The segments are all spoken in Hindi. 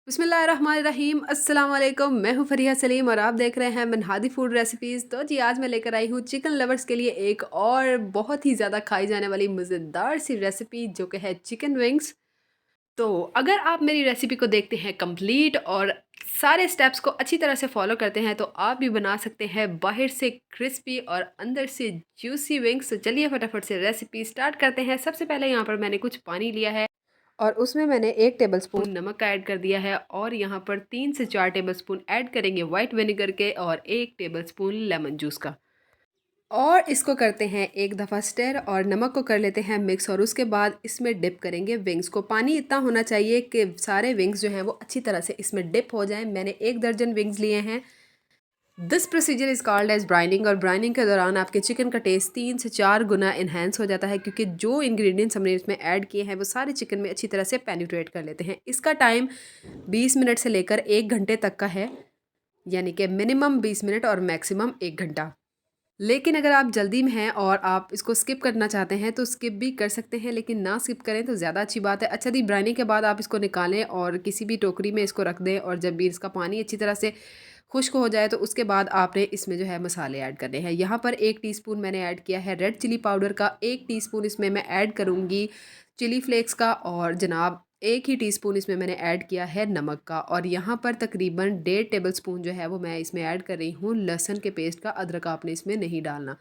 बिस्मिल्लाहिर्रहमानिर्रहीम अस्सलाम वालेकुम। मैं हूँ फ़रिया सलीम और आप देख रहे हैं मनहादी फूड रेसिपीज़। तो जी आज मैं लेकर आई हूँ चिकन लवर्स के लिए एक और बहुत ही ज़्यादा खाई जाने वाली मज़ेदार सी रेसिपी जो कि है चिकन विंग्स। तो अगर आप मेरी रेसिपी को देखते हैं कंप्लीट और सारे स्टेप्स को अच्छी तरह से फॉलो करते हैं तो आप भी बना सकते हैं बाहर से क्रिस्पी और अंदर से जूसी विंग्स। तो चलिए फटाफट से रेसिपी स्टार्ट करते हैं। सबसे पहले यहाँ पर मैंने कुछ पानी लिया है और उसमें मैंने 1 टेबलस्पून नमक का ऐड कर दिया है और यहाँ पर 3 से 4 टेबलस्पून ऐड करेंगे वाइट विनेगर के और 1 टेबलस्पून लेमन जूस का। और इसको करते हैं एक दफ़ा स्टर और नमक को कर लेते हैं मिक्स और उसके बाद इसमें डिप करेंगे विंग्स को। पानी इतना होना चाहिए कि सारे विंग्स जो हैं वो अच्छी तरह से इसमें डिप हो जाएं। मैंने 1 दर्जन विंग्स लिए हैं। This procedure is called as brining और ब्राइनिंग के दौरान आपके चिकन का टेस्ट 3 से 4 गुना इन्हेंस हो जाता है क्योंकि जो इंग्रेडिएंट्स हमने इसमें ऐड किए हैं वो सारे चिकन में अच्छी तरह से पेनिट्रेट कर लेते हैं। इसका टाइम 20 मिनट से लेकर 1 घंटे तक का है, यानी कि मिनिमम 20 मिनट और मैक्सिमम 1 घंटा। लेकिन अगर आप जल्दी में हैं और आप इसको स्किप करना चाहते हैं तो स्किप भी कर सकते हैं, लेकिन ना स्किप करें तो ज़्यादा अच्छी बात है। अच्छा जी, ब्राइनिंग के बाद आप इसको निकालें और किसी भी टोकरी में इसको रख दें और जब भी इसका पानी अच्छी तरह से खुश्क हो जाए तो उसके बाद आपने इसमें जो है मसाले ऐड करने हैं। यहाँ पर 1 टीस्पून मैंने ऐड किया है रेड चिली पाउडर का, 1 टीस्पून इसमें मैं ऐड करूँगी चिली फ्लेक्स का और जनाब 1 ही टीस्पून इसमें मैंने ऐड किया है नमक का। और यहाँ पर तकरीबन 1.5 टेबलस्पून जो है वो मैं इसमें ऐड कर रही हूँ लहसुन के पेस्ट का। अदरक आपने इसमें नहीं डालना।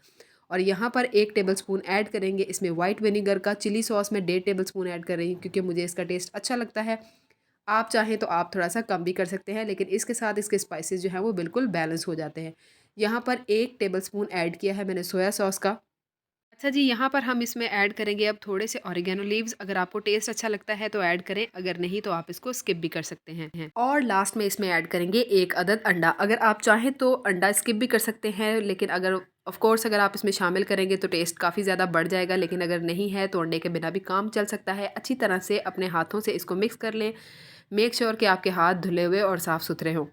और यहाँ पर 1 टेबलस्पून ऐड करेंगे इसमें वाइट विनेगर का। चिली सॉस में 1.5 टेबलस्पून ऐड कर रही हूँ क्योंकि मुझे इसका टेस्ट अच्छा लगता है। आप चाहें तो आप थोड़ा सा कम भी कर सकते हैं, लेकिन इसके साथ इसके स्पाइसेस जो हैं वो बिल्कुल बैलेंस हो जाते हैं। यहाँ पर 1 टेबलस्पून ऐड किया है मैंने सोया सॉस का। अच्छा जी, यहाँ पर हम इसमें ऐड करेंगे अब थोड़े से ऑरिगेनो लीव्स। अगर आपको टेस्ट अच्छा लगता है तो ऐड करें, अगर नहीं तो आप इसको स्किप भी कर सकते हैं। और लास्ट में इसमें ऐड करेंगे 1 अदद अंडा। अगर आप चाहें तो अंडा स्किप भी कर सकते हैं, लेकिन अगर ऑफ कोर्स अगर आप इसमें शामिल करेंगे तो टेस्ट काफ़ी ज़्यादा बढ़ जाएगा, लेकिन अगर नहीं है तो अंडे के बिना भी काम चल सकता है। अच्छी तरह से अपने हाथों से इसको मिक्स कर लें। मेक श्योर कि आपके हाथ धुले हुए और साफ़ सुथरे हों।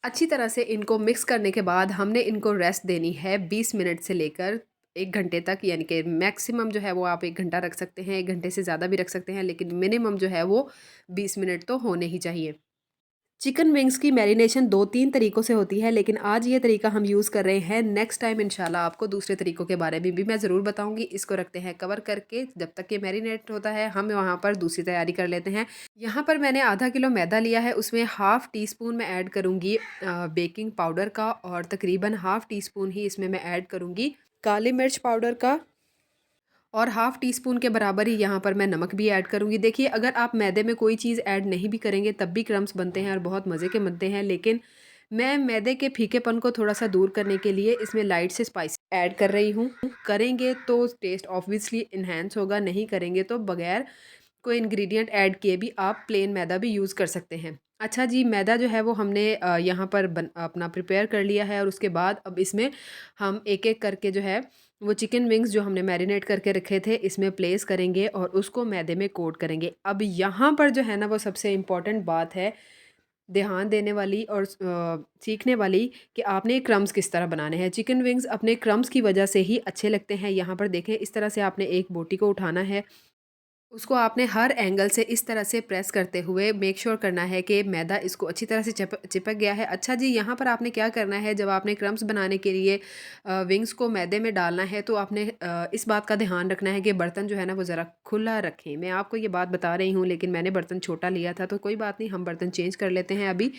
अच्छी तरह से इनको मिक्स करने के बाद हमने इनको रेस्ट देनी है 20 मिनट से लेकर 1 घंटे तक, यानी कि मैक्सिमम जो है वो आप 1 घंटा रख सकते हैं, 1 घंटे से ज़्यादा भी रख सकते हैं, लेकिन मिनिमम जो है वो 20 मिनट तो होने ही चाहिए। चिकन विंग्स की मैरिनेशन 2-3 तरीक़ों से होती है, लेकिन आज ये तरीका हम यूज़ कर रहे हैं। नेक्स्ट टाइम इंशाल्लाह आपको दूसरे तरीक़ों के बारे में भी मैं ज़रूर बताऊँगी। इसको रखते हैं कवर करके, जब तक ये मैरिनेट होता है हम वहाँ पर दूसरी तैयारी कर लेते हैं। यहाँ पर मैंने आधा किलो मैदा लिया है, उसमें हाफ़ टी स्पून मैं ऐड करूँगी बेकिंग पाउडर का और तकरीबन हाफ़ टी स्पून ही इसमें मैं ऐड करूँगी काली मिर्च पाउडर का और हाफ़ टी स्पून के बराबर ही यहाँ पर मैं नमक भी ऐड करूँगी। देखिए, अगर आप मैदे में कोई चीज़ ऐड नहीं भी करेंगे तब भी क्रम्स बनते हैं और बहुत मज़े के बनते हैं, लेकिन मैं मैदे के फीकेपन को थोड़ा-सा दूर करने के लिए इसमें लाइट से स्पाइस ऐड कर रही हूँ। करेंगे तो टेस्ट ऑब्वियसली एनहांस होगा, नहीं करेंगे तो बगैर कोई इंग्रेडिएंट ऐड किए भी आप प्लेन मैदा भी यूज़ कर सकते हैं। अच्छा जी, मैदा जो है वो हमने यहाँ पर अपना प्रिपेयर कर लिया है और उसके बाद अब इसमें हम एक-एक करके जो है वो चिकन विंग्स जो हमने मैरिनेट करके रखे थे इसमें प्लेस करेंगे और उसको मैदे में कोट करेंगे। अब यहाँ पर जो है ना वो सबसे इम्पोर्टेंट बात है, ध्यान देने वाली और सीखने वाली कि आपने क्रम्स किस तरह बनाने हैं। चिकन विंग्स अपने क्रम्स की वजह से ही अच्छे लगते हैं। यहाँ पर देखें, इस तरह से आपने एक बोटी को उठाना है, उसको आपने हर एंगल से इस तरह से प्रेस करते हुए मेक श्योर करना है कि मैदा इसको अच्छी तरह से चिपक गया है। अच्छा जी, यहाँ पर आपने क्या करना है, जब आपने क्रम्स बनाने के लिए विंग्स को मैदे में डालना है तो आपने इस बात का ध्यान रखना है कि बर्तन जो है ना वो ज़रा खुला रखें। मैं आपको ये बात बता रही हूँ, लेकिन मैंने बर्तन छोटा लिया था तो कोई बात नहीं, हम बर्तन चेंज कर लेते हैं अभी।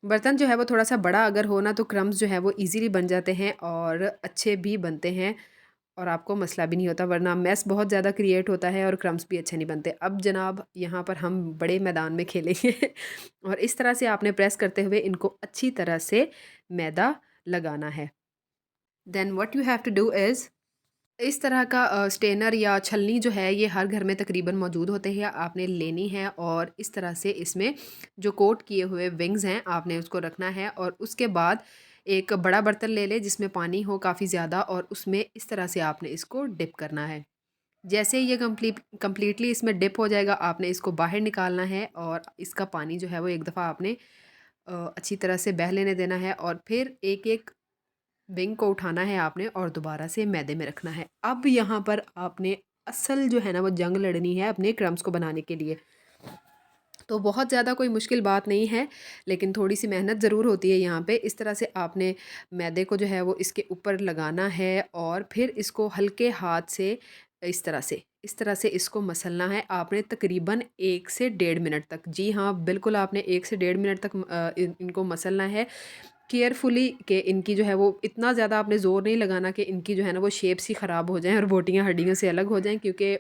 बर्तन जो है वो थोड़ा सा बड़ा अगर हो ना तो क्रम्स जो है वो ईज़िली बन जाते हैं और अच्छे भी बनते हैं और आपको मसला भी नहीं होता, वरना मेस बहुत ज़्यादा क्रिएट होता है और क्रम्स भी अच्छे नहीं बनते। अब जनाब यहाँ पर हम बड़े मैदान में खेलेंगे और इस तरह से आपने प्रेस करते हुए इनको अच्छी तरह से मैदा लगाना है। Then what you have to do is, इस तरह का स्टेनर या छलनी जो है ये हर घर में तकरीबन मौजूद होते हैं, आपने लेनी है और इस तरह से इसमें जो कोट किए हुए विंग्स हैं आपने उसको रखना है और उसके बाद एक बड़ा बर्तन ले लें जिसमें पानी हो काफ़ी ज़्यादा और उसमें इस तरह से आपने इसको डिप करना है। जैसे ही ये कंप्लीटली इसमें डिप हो जाएगा आपने इसको बाहर निकालना है और इसका पानी जो है वो एक दफ़ा आपने अच्छी तरह से बह लेने देना है और फिर एक-एक विंग को उठाना है आपने और दोबारा से मैदे में रखना है। अब यहाँ पर आपने असल जो है ना वो जंग लड़नी है अपने क्रम्स को बनाने के लिए। तो बहुत ज़्यादा कोई मुश्किल बात नहीं है, लेकिन थोड़ी-सी मेहनत ज़रूर होती है यहाँ पे। इस तरह से आपने मैदे को जो है वो इसके ऊपर लगाना है और फिर इसको हल्के हाथ से इस तरह से इसको मसलना है आपने तकरीबन 1 से डेढ़ मिनट तक। जी हाँ, बिल्कुल आपने 1 से डेढ़ मिनट तक इनको मसलना है केयरफुली, कि इनकी जो है वो इतना ज़्यादा आपने ज़ोर नहीं लगाना कि इनकी जो है ना वो शेप्स ही ख़राब हो जाएँ और बोटियाँ हड्डियों से अलग हो जाएँ, क्योंकि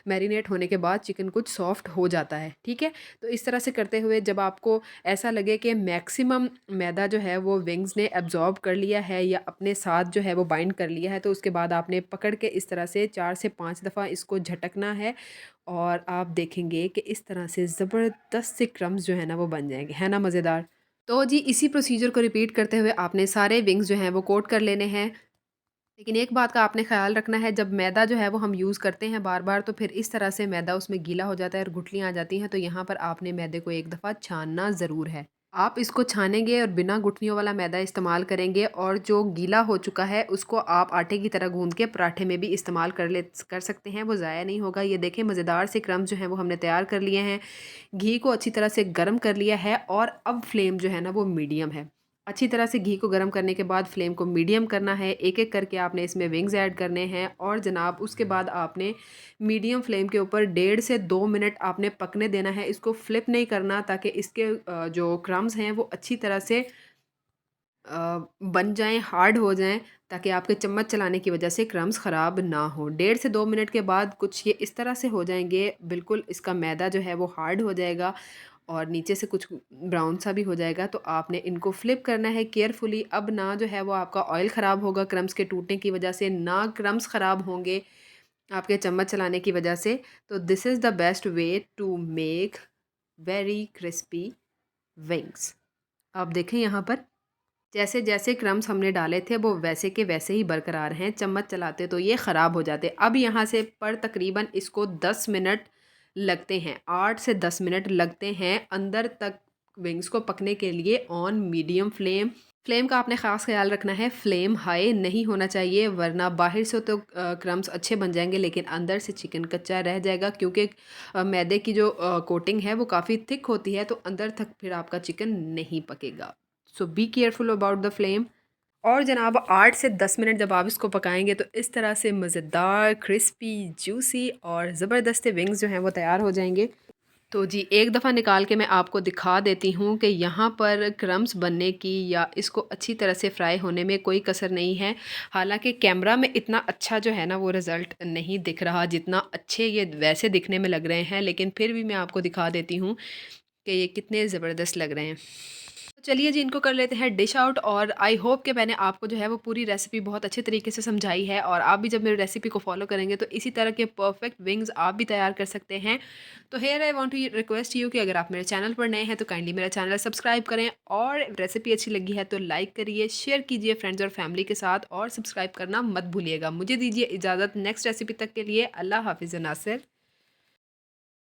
मैरिनेट होने के बाद चिकन कुछ सॉफ्ट हो जाता है, ठीक है? तो इस तरह से करते हुए जब आपको ऐसा लगे कि मैक्सिमम मैदा जो है वो विंग्स ने एब्ज़ॉर्ब कर लिया है या अपने साथ जो है वो बाइंड कर लिया है, तो उसके बाद आपने पकड़ के इस तरह से 4 से 5 दफ़ा इसको झटकना है और आप देखेंगे कि इस तरह से ज़बरदस्त से क्रम्स जो है ना वो बन जाएँगे। है ना मज़ेदार? तो जी इसी प्रोसीजर को रिपीट करते हुए आपने सारे विंग्स जो हैं वो कोट कर लेने हैं। लेकिन एक बात का आपने ख़्याल रखना है, जब मैदा जो है वो हम यूज़ करते हैं बार-बार तो फिर इस तरह से मैदा उसमें गीला हो जाता है और गुठलियाँ आ जाती हैं, तो यहाँ पर आपने मैदे को एक दफ़ा छानना ज़रूर है। आप इसको छानेंगे और बिना गुठलियों वाला मैदा इस्तेमाल करेंगे और जो गीला हो चुका है उसको आप आटे की तरह गूँध के पराठे में भी इस्तेमाल कर सकते हैं, वो ज़ाया नहीं होगा। ये देखें मज़ेदार से क्रम्स जो हैं वो हमने तैयार कर लिए हैं। घी को अच्छी तरह से गर्म कर लिया है और अब फ्लेम जो है ना वो मीडियम है। अच्छी तरह से घी को गर्म करने के बाद फ्लेम को मीडियम करना है। एक-एक करके आपने इसमें विंग्स ऐड करने हैं और जनाब उसके बाद आपने मीडियम फ्लेम के ऊपर 1.5 से 2 मिनट आपने पकने देना है। इसको फ्लिप नहीं करना, ताकि इसके जो क्रम्स हैं वो अच्छी तरह से बन जाएँ, हार्ड हो जाएँ, ताकि आपके चम्मच चलाने की वजह से क्रम्स ख़राब ना हो। 1.5 से 2 मिनट के बाद कुछ ये इस तरह से हो जाएँगे, बिल्कुल इसका मैदा जो है वो हार्ड हो जाएगा और नीचे से कुछ ब्राउन सा भी हो जाएगा, तो आपने इनको फ्लिप करना है केयरफुली। अब ना जो है वो आपका ऑयल ख़राब होगा क्रम्स के टूटने की वजह से, ना क्रम्स ख़राब होंगे आपके चम्मच चलाने की वजह से। तो this is the best way to make very crispy wings. आप देखें यहाँ पर जैसे-जैसे क्रम्स हमने डाले थे वो वैसे के वैसे ही बरकरार हैं, चम्मच चलाते तो ये ख़राब हो जाते। अब यहाँ से पर तकरीबन इसको 10 मिनट लगते हैं, 8 से 10 मिनट लगते हैं अंदर तक विंग्स को पकने के लिए ऑन मीडियम फ्लेम। फ्लेम का आपने ख़ास ख़्याल रखना है, फ्लेम हाई नहीं होना चाहिए, वरना बाहर से तो क्रम्स अच्छे बन जाएँगे लेकिन अंदर से चिकन कच्चा रह जाएगा, क्योंकि मैदे की जो कोटिंग है वो काफ़ी थिक होती है, तो अंदर तक फिर आपका चिकन नहीं पकेगा। So be careful about the flame. और जनाब 8 से 10 मिनट जब आप इसको पकाएंगे तो इस तरह से मज़ेदार क्रिस्पी जूसी और ज़बरदस्त विंग्स जो हैं वो तैयार हो जाएंगे। तो जी एक दफ़ा निकाल के मैं आपको दिखा देती हूँ कि यहाँ पर क्रम्स बनने की या इसको अच्छी तरह से फ्राई होने में कोई कसर नहीं है। हालांकि कैमरा में इतना अच्छा जो है ना वो रिज़ल्ट नहीं दिख रहा जितना अच्छे ये वैसे दिखने में लग रहे हैं, लेकिन फिर भी मैं आपको दिखा देती हूँ कि ये कितने ज़बरदस्त लग रहे हैं। तो चलिए जी इनको कर लेते हैं डिश आउट। और आई होप कि मैंने आपको जो है वो पूरी रेसिपी बहुत अच्छे तरीके से समझाई है और आप भी जब मेरी रेसिपी को फॉलो करेंगे तो इसी तरह के परफेक्ट विंग्स आप भी तैयार कर सकते हैं। तो here I want to request you कि अगर आप मेरे चैनल पर नए हैं तो काइंडली मेरा चैनल सब्सक्राइब करें और रेसिपी अच्छी लगी है तो लाइक करिए, शेयर कीजिए फ्रेंड्स और फैमिली के साथ और सब्सक्राइब करना मत भूलिएगा। मुझे दीजिए इजाज़त नेक्स्ट रेसिपी तक के लिए। अल्लाह हाफिज़ नासिर।